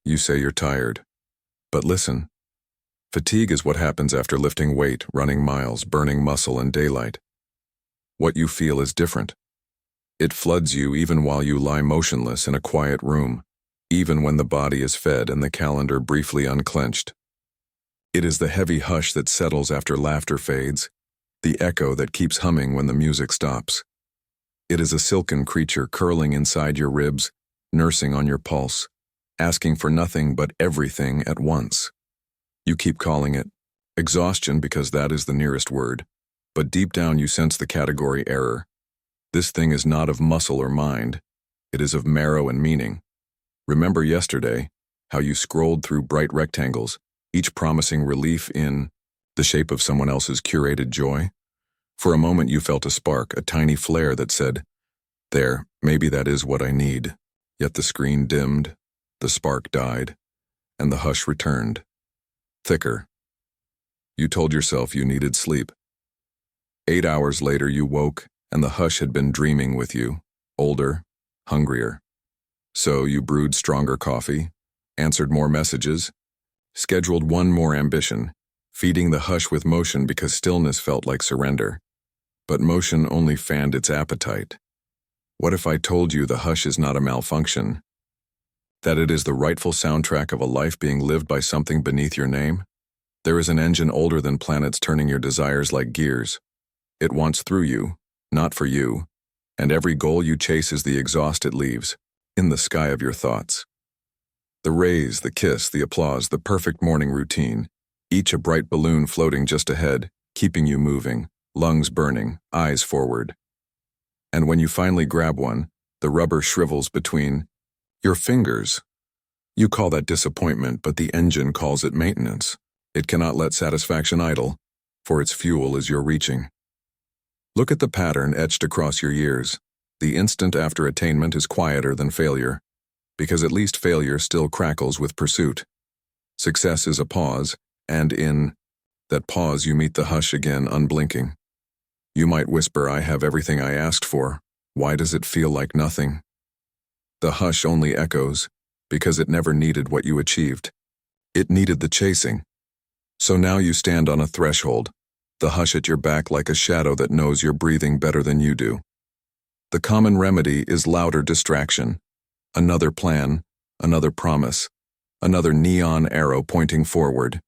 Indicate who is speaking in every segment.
Speaker 1: You say you're tired. But listen, fatigue is what happens after lifting weight, running miles, burning muscle in daylight. What you feel is different. It floods you even while you lie motionless in a quiet room, even when the body is fed and the calendar briefly unclenched. It is the heavy hush that settles after laughter fades, the echo that keeps humming when the music stops. It is a silken creature curling inside your ribs, nursing on your pulse, asking for nothing but everything at once. You keep calling it exhaustion because that is the nearest word, but deep down you sense the category error. This thing is not of muscle or mind, it is of marrow and meaning. Remember yesterday how you scrolled through bright rectangles, each promising relief in the shape of someone else's curated joy? For a moment you felt a spark, a tiny flare that said, "There, maybe that is what I need." Yet the screen dimmed, the spark died, and the hush returned. Thicker. You told yourself you needed sleep. 8 hours later you woke, and the hush had been dreaming with you, older, hungrier. So you brewed stronger coffee, answered more messages, scheduled one more ambition, feeding the hush with motion because stillness felt like surrender. But motion only fanned its appetite. What if I told you the hush is not a malfunction? That it is the rightful soundtrack of a life being lived by something beneath your name? There is an engine older than planets turning your desires like gears. It wants through you, not for you, and every goal you chase is the exhaust it leaves, in the sky of your thoughts. The raise, the kiss, the applause, the perfect morning routine, each a bright balloon floating just ahead, keeping you moving, lungs burning, eyes forward. And when you finally grab one, the rubber shrivels between your fingers. You call that disappointment, but the engine calls it maintenance. It cannot let satisfaction idle, for its fuel is your reaching. Look at the pattern etched across your years. The instant after attainment is quieter than failure, because at least failure still crackles with pursuit. Success is a pause, and in that pause you meet the hush again, unblinking. You might whisper, "I have everything I asked for. Why does it feel like nothing?" The hush only echoes, because it never needed what you achieved. It needed the chasing. So now you stand on a threshold, the hush at your back like a shadow that knows you're breathing better than you do. The common remedy is louder distraction. Another plan, another promise, another neon arrow pointing forward.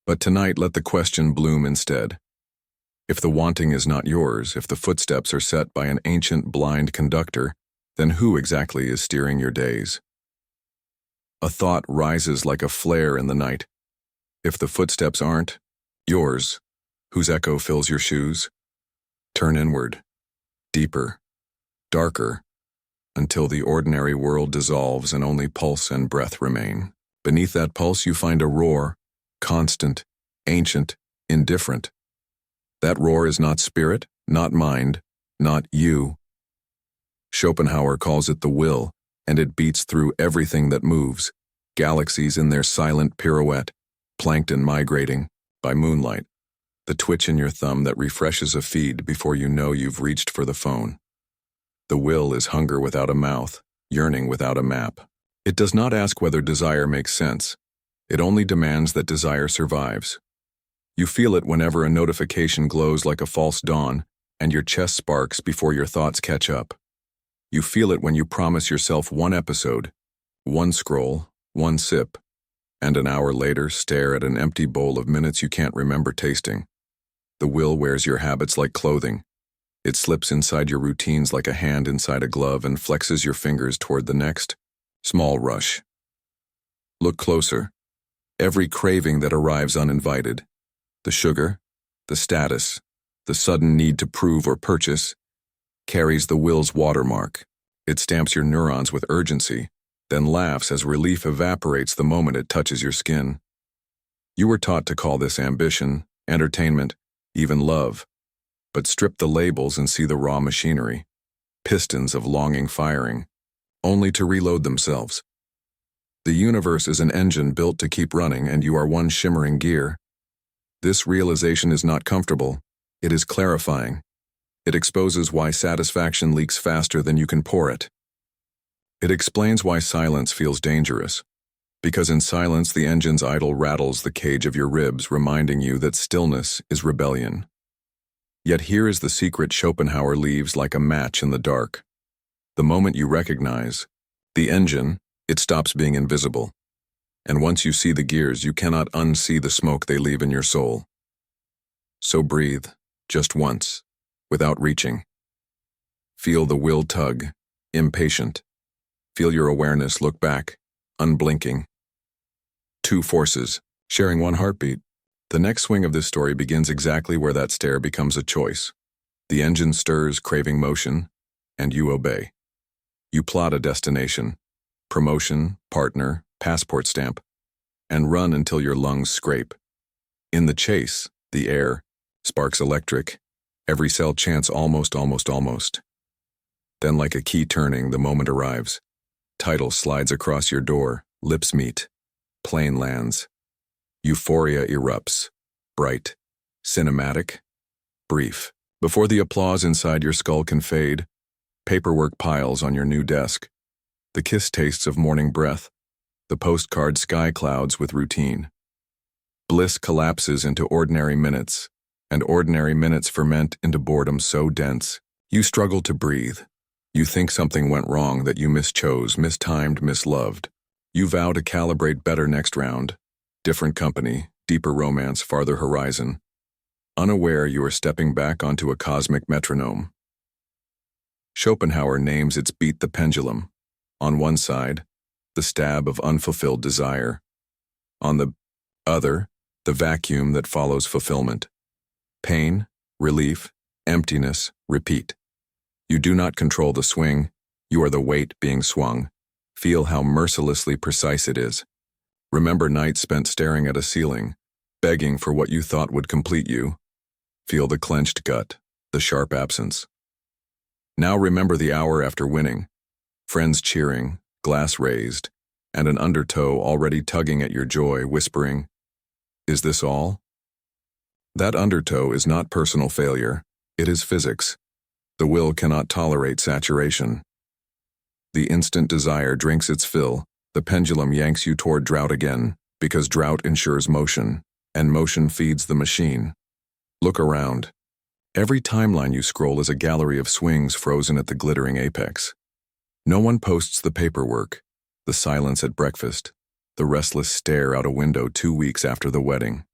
Speaker 1: But tonight let the question bloom instead. If the wanting is not yours, if the footsteps are set by an ancient blind conductor, then who exactly is steering your days? A thought rises like a flare in the night. If the footsteps aren't yours, whose echo fills your shoes? Turn inward, deeper, darker, until the ordinary world dissolves and only pulse and breath remain. Beneath that pulse you find a roar, constant, ancient, indifferent. That roar is not spirit, not mind, not you. Schopenhauer calls it the will, and it beats through everything that moves, galaxies in their silent pirouette, plankton migrating, by moonlight, the twitch in your thumb that refreshes a feed before you know you've reached for the phone. The will is hunger without a mouth, yearning without a map. It does not ask whether desire makes sense. It only demands that desire survives. You feel it whenever a notification glows like a false dawn, and your chest sparks before your thoughts catch up. You feel it when you promise yourself one episode, one scroll, one sip, and an hour later stare at an empty bowl of minutes you can't remember tasting. The will wears your habits like clothing. It slips inside your routines like a hand inside a glove and flexes your fingers toward the next small rush. Look closer. Every craving that arrives uninvited, the sugar, the status, the sudden need to prove or purchase, carries the will's watermark. It stamps your neurons with urgency, then laughs as relief evaporates the moment it touches your skin. You were taught to call this ambition, entertainment, even love, but strip the labels and see the raw machinery, pistons of longing firing, only to reload themselves. The universe is an engine built to keep running, and you are one shimmering gear. This realization is not comfortable. It is clarifying. It exposes why satisfaction leaks faster than you can pour it. It explains why silence feels dangerous, Because in silence the engine's idle rattles the cage of your ribs, reminding you that stillness is rebellion. Yet here is the secret Schopenhauer leaves like a match in the dark. The moment you recognize the engine, it stops being invisible. And once you see the gears, you cannot unsee the smoke they leave in your soul. So breathe, just once, without reaching. Feel the will tug, impatient. Feel your awareness look back, unblinking. Two forces, sharing one heartbeat. The next swing of this story begins exactly where that stare becomes a choice. The engine stirs, craving motion, and you obey. You plot a destination, promotion, partner, passport stamp, and run until your lungs scrape. In the chase, the air, sparks electric, every cell chants almost. Then like a key turning, the moment arrives. Title slides across your door, lips meet. Plane lands. Euphoria erupts. Bright. Cinematic. Brief. Before the applause inside your skull can fade, paperwork piles on your new desk. The kiss tastes of morning breath. The postcard sky clouds with routine. Bliss collapses into ordinary minutes, and ordinary minutes ferment into boredom so dense, you struggle to breathe. You think something went wrong, that you mischose, mistimed, misloved. You vow to calibrate better next round. Different company, deeper romance, farther horizon. Unaware you are stepping back onto a cosmic metronome. Schopenhauer names its beat the pendulum. On one side, the stab of unfulfilled desire. On the other, the vacuum that follows fulfillment. Pain, relief, emptiness, repeat. You do not control the swing, you are the weight being swung. Feel how mercilessly precise it is. Remember nights spent staring at a ceiling, begging for what you thought would complete you. Feel the clenched gut, the sharp absence. Now remember the hour after winning, friends cheering, glass raised, and an undertow already tugging at your joy, whispering, "Is this all?" That undertow is not personal failure, it is physics. The will cannot tolerate saturation. The instant desire drinks its fill, the pendulum yanks you toward drought again, because drought ensures motion, and motion feeds the machine. Look around. Every timeline you scroll is a gallery of swings frozen at the glittering apex. No one posts the paperwork, the silence at breakfast, the restless stare out a window 2 weeks after the wedding.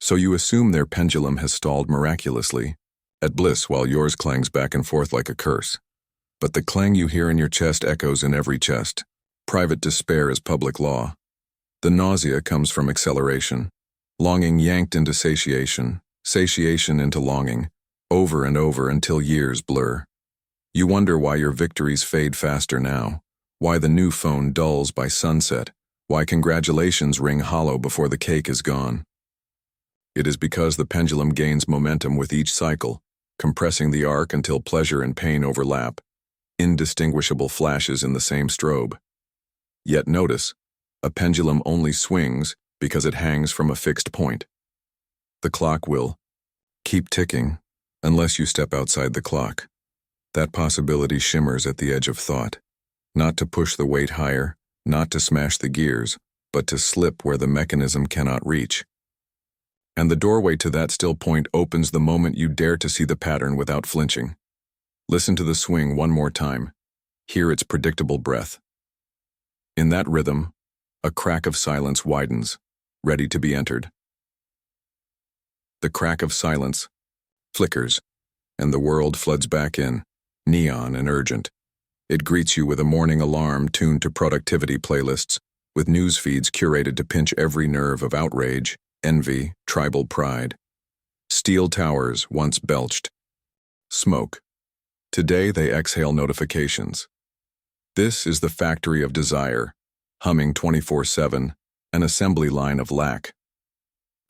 Speaker 1: So you assume their pendulum has stalled miraculously, at bliss while yours clangs back and forth like a curse. But the clang you hear in your chest echoes in every chest. Private despair is public law. The nausea comes from acceleration. Longing yanked into satiation, satiation into longing, over and over until years blur. You wonder why your victories fade faster now, why the new phone dulls by sunset, why congratulations ring hollow before the cake is gone. It is because the pendulum gains momentum with each cycle, compressing the arc until pleasure and pain overlap. Indistinguishable flashes in the same strobe. Yet notice, a pendulum only swings because it hangs from a fixed point. The clock will keep ticking unless you step outside the clock. That possibility shimmers at the edge of thought. Not to push the weight higher, not to smash the gears, but to slip where the mechanism cannot reach. And the doorway to that still point opens the moment you dare to see the pattern without flinching. Listen to the swing one more time. Hear its predictable breath. In that rhythm, a crack of silence widens, ready to be entered. The crack of silence flickers, and the world floods back in, neon and urgent. It greets you with a morning alarm tuned to productivity playlists, with news feeds curated to pinch every nerve of outrage, envy, tribal pride. Steel towers once belched smoke. Today they exhale notifications. This is the factory of desire, humming 24/7, an assembly line of lack.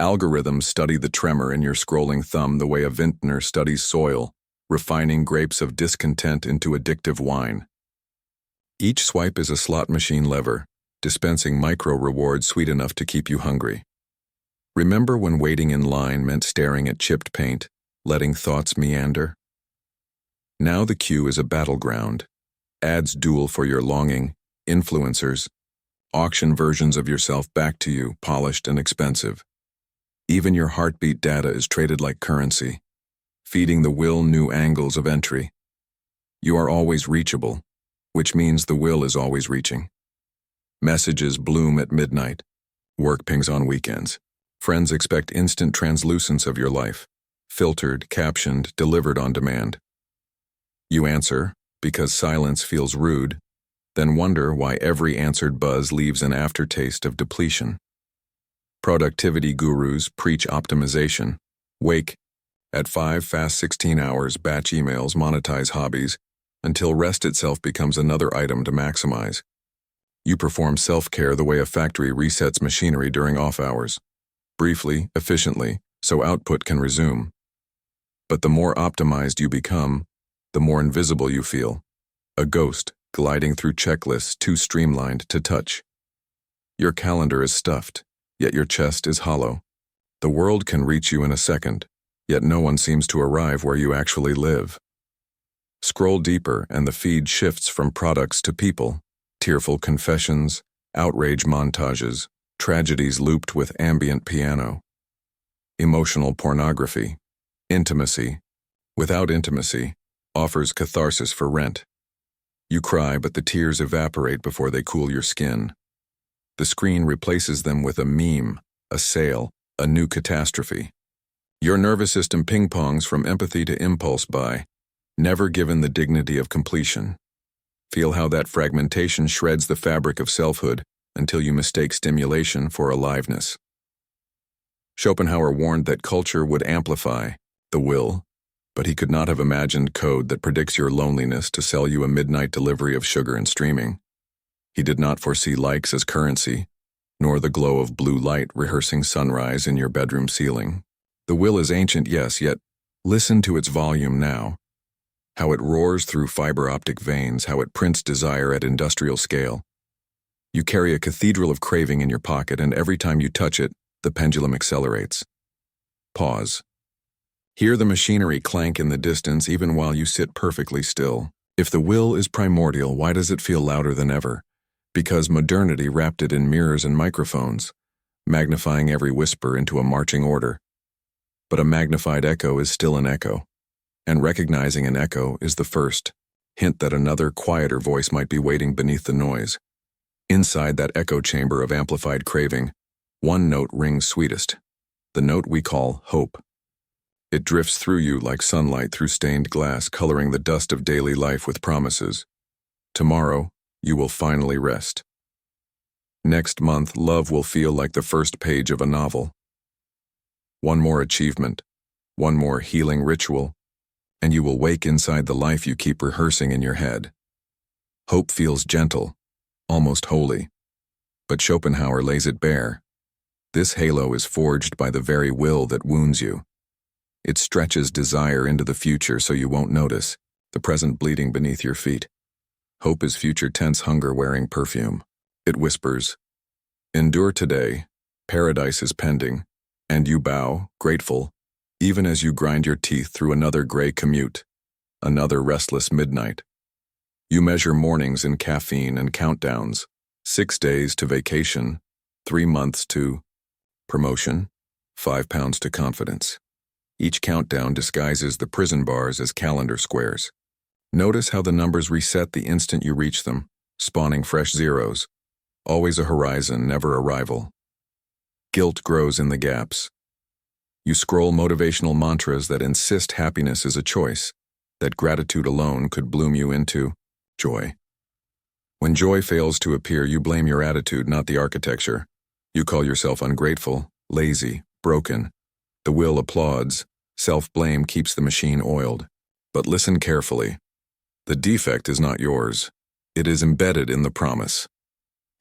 Speaker 1: Algorithms study the tremor in your scrolling thumb the way a vintner studies soil, refining grapes of discontent into addictive wine. Each swipe is a slot machine lever, dispensing micro-rewards sweet enough to keep you hungry. Remember when waiting in line meant staring at chipped paint, letting thoughts meander? Now the queue is a battleground. Ads duel for your longing, influencers, auction versions of yourself back to you, polished and expensive. Even your heartbeat data is traded like currency, feeding the will new angles of entry. You are always reachable, which means the will is always reaching. Messages bloom at midnight. Work pings on weekends. Friends expect instant translucence of your life, filtered, captioned, delivered on demand. You answer, because silence feels rude, then wonder why every answered buzz leaves an aftertaste of depletion. Productivity gurus preach optimization. Wake at 5 fast 16 hours, batch emails, monetize hobbies, until rest itself becomes another item to maximize. You perform self-care the way a factory resets machinery during off hours. Briefly, efficiently, so output can resume. But the more optimized you become, the more invisible you feel. A ghost gliding through checklists too streamlined to touch. Your calendar is stuffed, yet your chest is hollow. The world can reach you in a second, yet no one seems to arrive where you actually live. Scroll deeper and the feed shifts from products to people. Tearful confessions, outrage montages, tragedies looped with ambient piano. Emotional pornography. Intimacy, without intimacy, offers catharsis for rent. You cry, but the tears evaporate before they cool your skin. The screen replaces them with a meme, a sale, a new catastrophe. Your nervous system ping-pongs from empathy to impulse buy, never given the dignity of completion. Feel how that fragmentation shreds the fabric of selfhood until you mistake stimulation for aliveness. Schopenhauer warned that culture would amplify the will, but he could not have imagined code that predicts your loneliness to sell you a midnight delivery of sugar and streaming. He did not foresee likes as currency, nor the glow of blue light rehearsing sunrise in your bedroom ceiling. The will is ancient, yes, yet listen to its volume now. How it roars through fiber optic veins, how it prints desire at industrial scale. You carry a cathedral of craving in your pocket, and every time you touch it, the pendulum accelerates. Pause. Hear the machinery clank in the distance even while you sit perfectly still. If the will is primordial, why does it feel louder than ever? Because modernity wrapped it in mirrors and microphones, magnifying every whisper into a marching order. But a magnified echo is still an echo. And recognizing an echo is the first hint that another, quieter voice might be waiting beneath the noise. Inside that echo chamber of amplified craving, one note rings sweetest, the note we call hope. It drifts through you like sunlight through stained glass, coloring the dust of daily life with promises. Tomorrow, you will finally rest. Next month, love will feel like the first page of a novel. One more achievement, one more healing ritual, and you will wake inside the life you keep rehearsing in your head. Hope feels gentle, almost holy. But Schopenhauer lays it bare. This halo is forged by the very will that wounds you. It stretches desire into the future so you won't notice, the present bleeding beneath your feet. Hope is future tense hunger wearing perfume. It whispers, endure today, paradise is pending, and you bow, grateful, even as you grind your teeth through another gray commute, another restless midnight. You measure mornings in caffeine and countdowns, 6 days to vacation, 3 months to promotion, 5 pounds to confidence. Each countdown disguises the prison bars as calendar squares. Notice how the numbers reset the instant you reach them, spawning fresh zeros. Always a horizon, never a rival. Guilt grows in the gaps. You scroll motivational mantras that insist happiness is a choice, that gratitude alone could bloom you into joy. When joy fails to appear, you blame your attitude, not the architecture. You call yourself ungrateful, lazy, broken. The will applauds. Self-blame keeps the machine oiled. But listen carefully. The defect is not yours. It is embedded in the promise.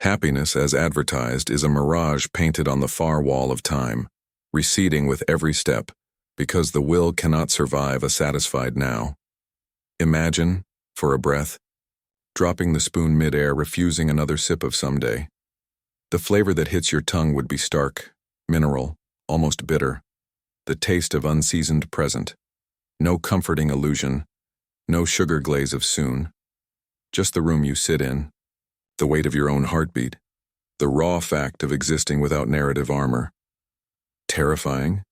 Speaker 1: Happiness, as advertised, is a mirage painted on the far wall of time, receding with every step, because the will cannot survive a satisfied now. Imagine, for a breath, dropping the spoon mid-air, refusing another sip of someday. The flavor that hits your tongue would be stark, mineral, almost bitter, the taste of unseasoned present. No comforting illusion, no sugar glaze of soon, just the room you sit in, the weight of your own heartbeat, The raw fact of existing without narrative armor. Terrifying?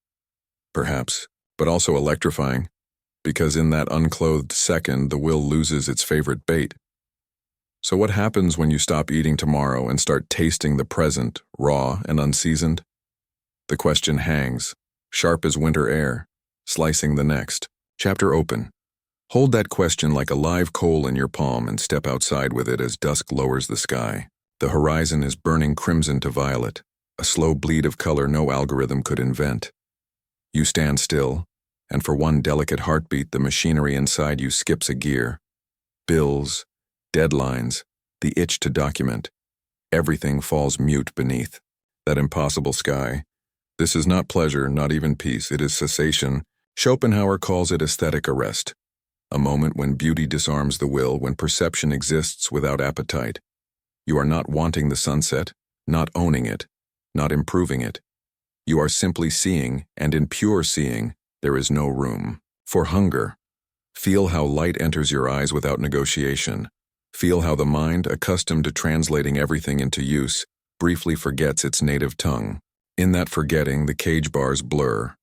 Speaker 1: Perhaps, but also electrifying, because in that unclothed second, the will loses its favorite bait. So what happens when you stop eating tomorrow and start tasting the present, raw and unseasoned? The question hangs, sharp as winter air, slicing the next. Chapter open. Hold that question like a live coal in your palm and step outside with it as dusk lowers the sky. The horizon is burning crimson to violet, a slow bleed of color no algorithm could invent. You stand still, and for one delicate heartbeat, the machinery inside you skips a gear. Bills, deadlines, the itch to document. Everything falls mute beneath that impossible sky. This is not pleasure, not even peace, it is cessation. Schopenhauer calls it aesthetic arrest. A moment when beauty disarms the will, when perception exists without appetite. You are not wanting the sunset, not owning it, not improving it. You are simply seeing, and in pure seeing, there is no room for hunger. Feel how light enters your eyes without negotiation. Feel how the mind, accustomed to translating everything into use, briefly forgets its native tongue. In that forgetting, the cage bars blur.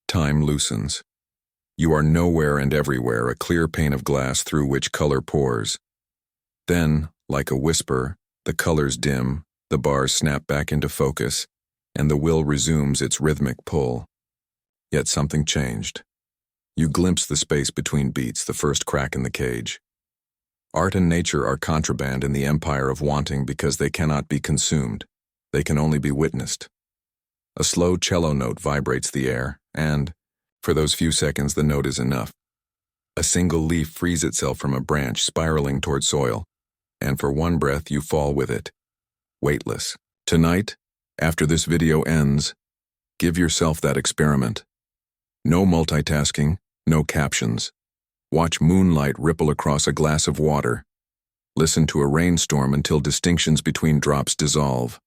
Speaker 1: Time loosens. You are nowhere and everywhere, a clear pane of glass through which color pours. Then, like a whisper, the colors dim, the bars snap back into focus, and the will resumes its rhythmic pull. Yet something changed. You glimpse the space between beats, the first crack in the cage. Art and nature are contraband in the empire of wanting because they cannot be consumed. They can only be witnessed. A slow cello note vibrates the air, and, for those few seconds, the note is enough. A single leaf frees itself from a branch spiraling toward soil, and for one breath you fall with it, weightless. Tonight, after this video ends, give yourself that experiment. No multitasking, no captions. Watch moonlight ripple across a glass of water. Listen to a rainstorm until distinctions between drops dissolve.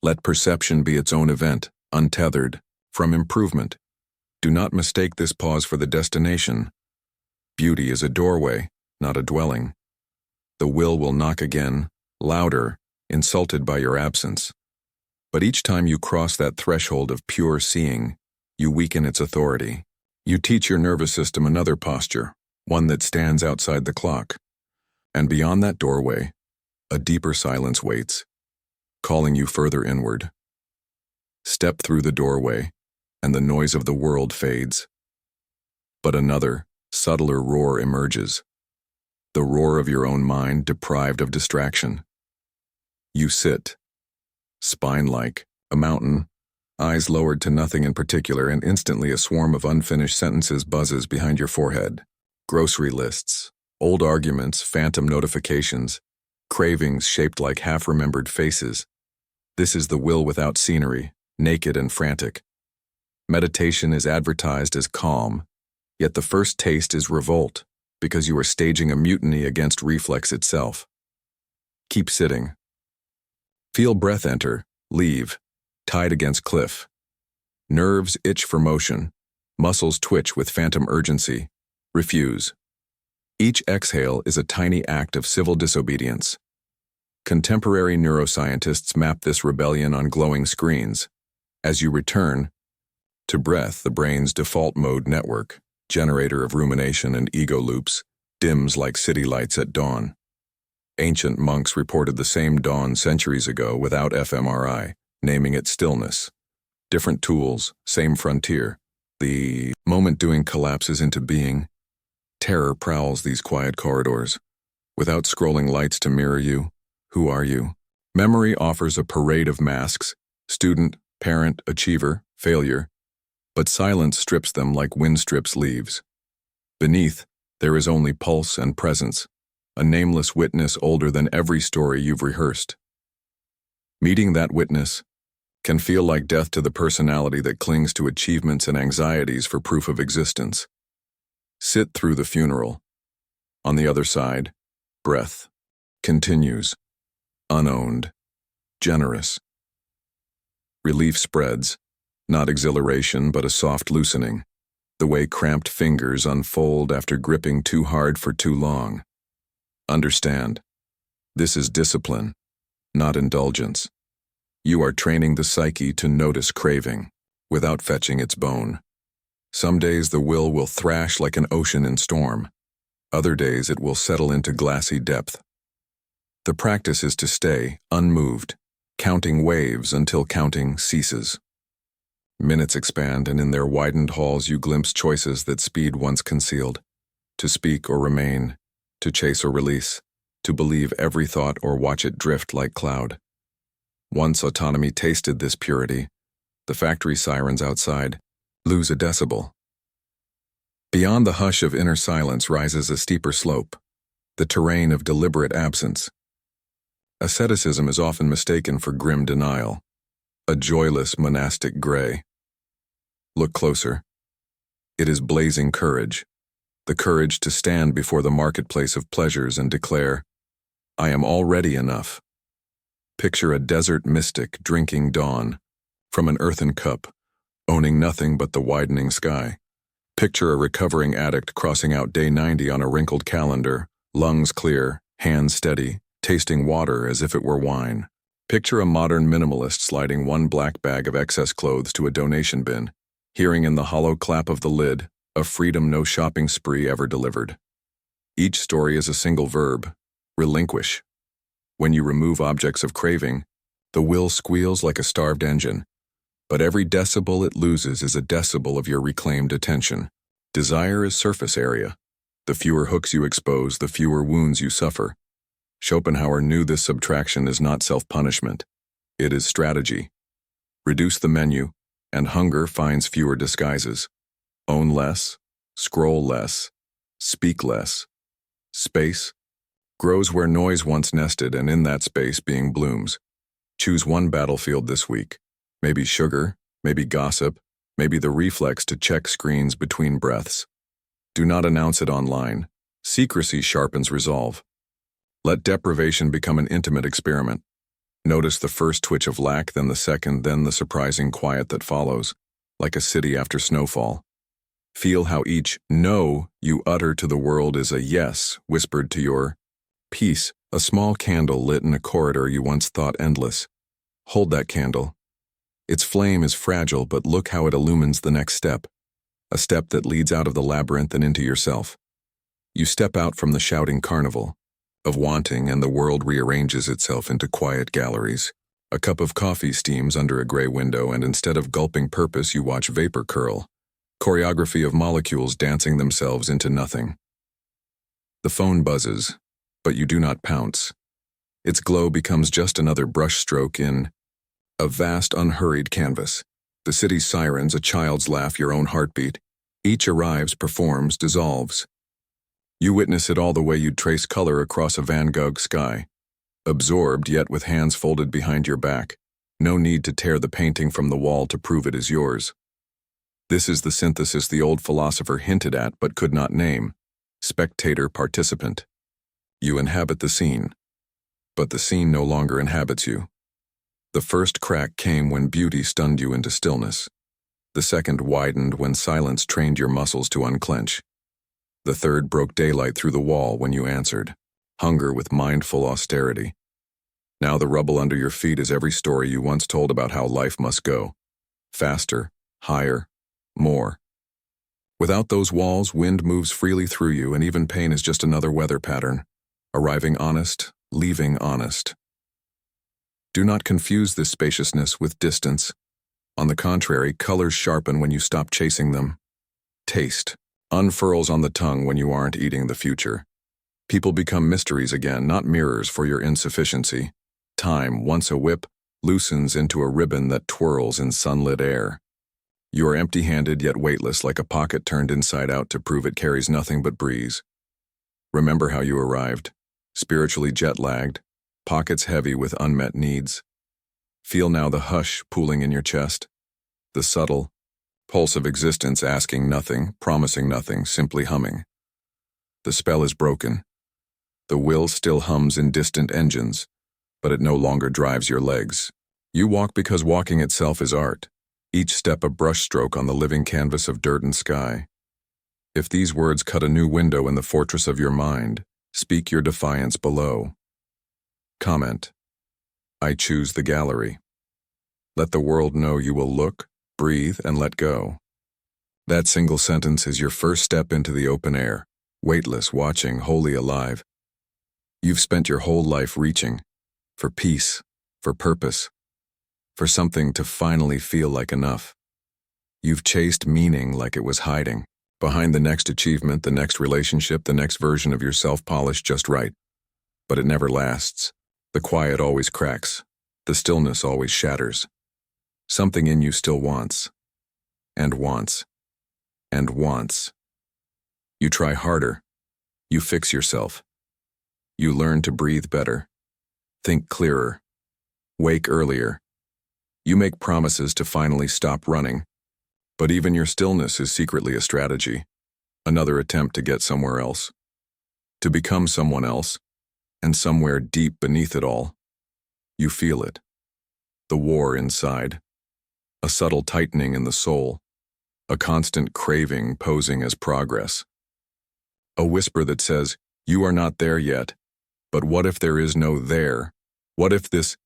Speaker 1: Let perception be its own event, untethered from improvement. Do not mistake this pause for the destination. Beauty is a doorway, not a dwelling. The will knock again, louder, insulted by your absence. But each time you cross that threshold of pure seeing, you weaken its authority. You teach your nervous system another posture, one that stands outside the clock. And beyond that doorway, a deeper silence waits, calling you further inward. Step through the doorway, and the noise of the world fades. But another, subtler roar emerges. The roar of your own mind deprived of distraction. You sit, spine-like, a mountain, eyes lowered to nothing in particular, and instantly a swarm of unfinished sentences buzzes behind your forehead. Grocery lists, old arguments, phantom notifications, cravings shaped like half-remembered faces. This is the will without scenery, naked and frantic. Meditation is advertised as calm, yet the first taste is revolt, because you are staging a mutiny against reflex itself. Keep sitting. Feel breath enter, leave, tied against cliff. Nerves itch for motion, muscles twitch with phantom urgency. Refuse. Each exhale is a tiny act of civil disobedience. Contemporary neuroscientists map this rebellion on glowing screens. As you return to breath, the brain's default mode network, generator of rumination and ego loops, dims like city lights at dawn. Ancient monks reported the same dawn centuries ago without fMRI, naming it stillness. Different tools, same frontier. The moment doing collapses into being. Terror prowls these quiet corridors. Without scrolling lights to mirror you, who are you? Memory offers a parade of masks, student, parent, achiever, failure, but silence strips them like wind strips leaves. Beneath, there is only pulse and presence, a nameless witness older than every story you've rehearsed. Meeting that witness can feel like death to the personality that clings to achievements and anxieties for proof of existence. Sit through the funeral. On the other side, breath continues, unowned, generous. Relief spreads, not exhilaration but a soft loosening, the way cramped fingers unfold after gripping too hard for too long. Understand, this is discipline, not indulgence. You are training the psyche to notice craving, without fetching its bone. Some days the will thrash like an ocean in storm. Other days it will settle into glassy depth. The practice is to stay unmoved, counting waves until counting ceases. Minutes expand, and in their widened halls you glimpse choices that speed once concealed. To speak or remain, to chase or release, to believe every thought or watch it drift like cloud. Once autonomy tasted this purity, the factory sirens outside lose a decibel. Beyond the hush of inner silence rises a steeper slope, the terrain of deliberate absence. Asceticism is often mistaken for grim denial, a joyless monastic gray. Look closer. It is blazing courage, the courage to stand before the marketplace of pleasures and declare, "I am already enough." Picture a desert mystic drinking dawn from an earthen cup, owning nothing but the widening sky. Picture a recovering addict crossing out day 90 on a wrinkled calendar, lungs clear, hands steady, tasting water as if it were wine. Picture a modern minimalist sliding one black bag of excess clothes to a donation bin, hearing in the hollow clap of the lid a freedom no shopping spree ever delivered. Each story is a single verb, relinquish. When you remove objects of craving, the will squeals like a starved engine, but every decibel it loses is a decibel of your reclaimed attention. Desire is surface area. The fewer hooks you expose, the fewer wounds you suffer. Schopenhauer knew this subtraction is not self-punishment. It is strategy. Reduce the menu, and hunger finds fewer disguises. Own less, scroll less, speak less. Space grows where noise once nested, and in that space being blooms. Choose one battlefield this week. Maybe sugar, maybe gossip, maybe the reflex to check screens between breaths. Do not announce it online. Secrecy sharpens resolve. Let deprivation become an intimate experiment. Notice the first twitch of lack, then the second, then the surprising quiet that follows, like a city after snowfall. Feel how each no you utter to the world is a yes whispered to your peace, a small candle lit in a corridor you once thought endless. Hold that candle. Its flame is fragile, but look how it illumines the next step, a step that leads out of the labyrinth and into yourself. You step out from the shouting carnival of wanting, and the world rearranges itself into quiet galleries. A cup of coffee steams under a gray window, and instead of gulping purpose, you watch vapor curl, choreography of molecules dancing themselves into nothing. The phone buzzes, but you do not pounce. Its glow becomes just another brushstroke in a vast, unhurried canvas. The city's sirens, a child's laugh, your own heartbeat. Each arrives, performs, dissolves. You witness it all the way you'd trace color across a Van Gogh sky. Absorbed, yet with hands folded behind your back. No need to tear the painting from the wall to prove it is yours. This is the synthesis the old philosopher hinted at but could not name. Spectator, participant. You inhabit the scene, but the scene no longer inhabits you. The first crack came when beauty stunned you into stillness. The second widened when silence trained your muscles to unclench. The third broke daylight through the wall when you answered, hunger with mindful austerity. Now the rubble under your feet is every story you once told about how life must go. Faster, higher, more. Without those walls, wind moves freely through you, and even pain is just another weather pattern. Arriving honest, leaving honest. Do not confuse this spaciousness with distance. On the contrary, colors sharpen when you stop chasing them. Taste unfurls on the tongue when you aren't eating the future. People become mysteries again, not mirrors for your insufficiency. Time, once a whip, loosens into a ribbon that twirls in sunlit air. You are empty-handed yet weightless, like a pocket turned inside out to prove it carries nothing but breeze. Remember how you arrived, spiritually jet-lagged, pockets heavy with unmet needs. Feel now the hush pooling in your chest, the subtle pulse of existence asking nothing, promising nothing, simply humming. The spell is broken. The will still hums in distant engines, but it no longer drives your legs. You walk because walking itself is art, each step a brushstroke on the living canvas of dirt and sky. If these words cut a new window in the fortress of your mind, speak your defiance below. Comment. I choose the gallery. Let the world know you will look, breathe, and let go. That single sentence is your first step into the open air, weightless, watching, wholly alive. You've spent your whole life reaching for peace, for purpose, for something to finally feel like enough. You've chased meaning like it was hiding behind the next achievement, the next relationship, the next version of yourself polished just right. But it never lasts. The quiet always cracks. The stillness always shatters. Something in you still wants, and wants, and wants. You try harder. You fix yourself. You learn to breathe better, think clearer, wake earlier. You make promises to finally stop running. But even your stillness is secretly a strategy, another attempt to get somewhere else, to become someone else, and somewhere deep beneath it all, you feel it. The war inside, a subtle tightening in the soul, a constant craving posing as progress. A whisper that says, you are not there yet, but what if there is no there? What if this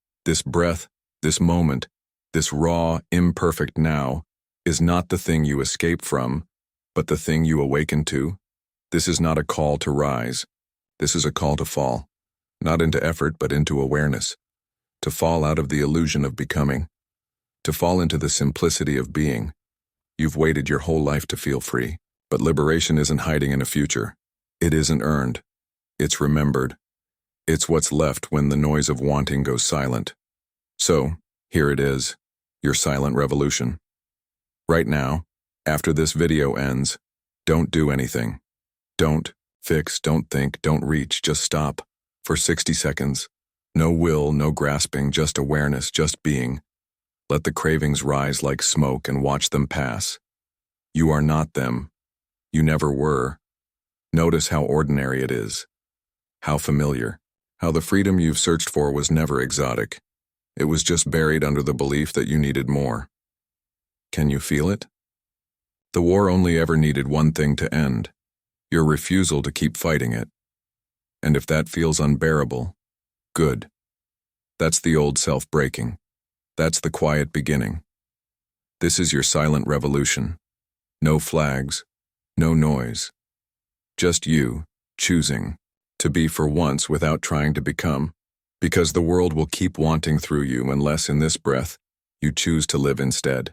Speaker 1: breath, this moment, this raw, imperfect now, is not the thing you escape from, but the thing you awaken to? This is not a call to rise. This is a call to fall, not into effort, but into awareness, to fall out of the illusion of becoming, to fall into the simplicity of being. You've waited your whole life to feel free, but liberation isn't hiding in a future. It isn't earned. It's remembered. It's what's left when the noise of wanting goes silent. So, here it is, your silent revolution. Right now, after this video ends, don't do anything. Don't fix, don't think, don't reach, just stop for 60 seconds. No will, no grasping, just awareness, just being. Let the cravings rise like smoke and watch them pass. You are not them. You never were. Notice how ordinary it is. How familiar. How the freedom you've searched for was never exotic. It was just buried under the belief that you needed more. Can you feel it? The war only ever needed one thing to end: your refusal to keep fighting it. And if that feels unbearable, good. That's the old self breaking. That's the quiet beginning. This is your silent revolution. No flags, no noise. Just you, choosing to be for once without trying to become. Because the world will keep wanting through you unless in this breath, you choose to live instead.